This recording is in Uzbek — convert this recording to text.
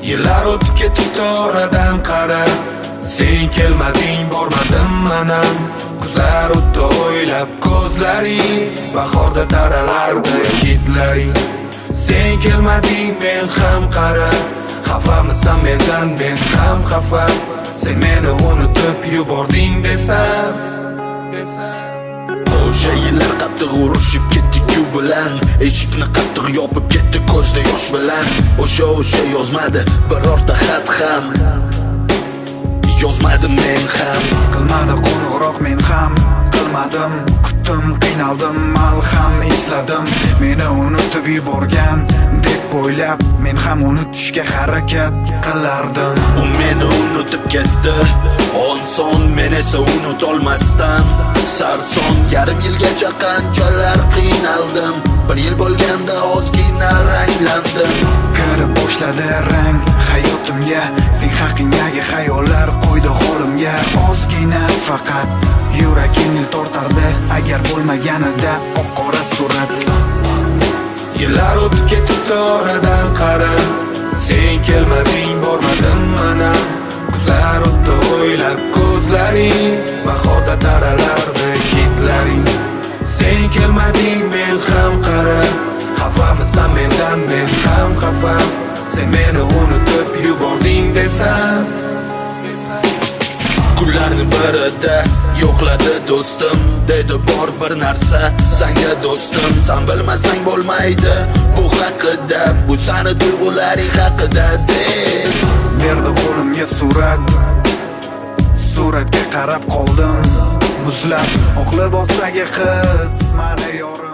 Yillar o'tib ketibdi oradan qara, sen kelmading bormadim manam. Kuzar o'tdi o'ylab ko'zlaring, bahorda taralardi hidlaring. Sen kelmading men ham qara, xafamisan mendan men ham xafa. Sen meni unutib yubording desam. O'sha yillar qattiq urushib ketdik-ku bilan, eshikni qattiq yopib ketdi ko'zda yosh bilan. O'sha yozmadi birorta xat ham, yozmadim men ham. Qilmadi qo'ng'iroq men ham qilmadim, kutdim, qiynaldim, malham esladim. Meni unutib yuborgan deb o'ylab, men ham unutishga harakat qilardim. U meni unutib ketdi, oson men esa unutolmasdan sarson. Yarim yilgacha qanchalar qiynaldim, bir yil bo'lganda ozgina ranglandim. Kirib boshladi rang hayotimga, sen haqingdagi xayollar qo'ydi holimga. Ozgina faqat yurak yengil tortardi, agar bo'lmaganida oq-qora surat. Yillar o'tib ketibdi oradan qara, sen kelmading bormadim manam. Kuzar o'tdi o'ylab ko'zlaring, bahorda taralardi hidlaring. Sen kelmading men ham qara, xafamisan mendan men ham xafa. Sen meni unutib yubording desam. Kunlarning birida yo'qladi do'stim, dedi bor bir narsa sanga do'stim. Sen bilmasang bo'lmaydi bu haqida, bu sani tuyg'ularing haqida deb Berdi qo'limga surat, suratga qarab qoldim muzlab. Oq libosdagi qiz mani yorim.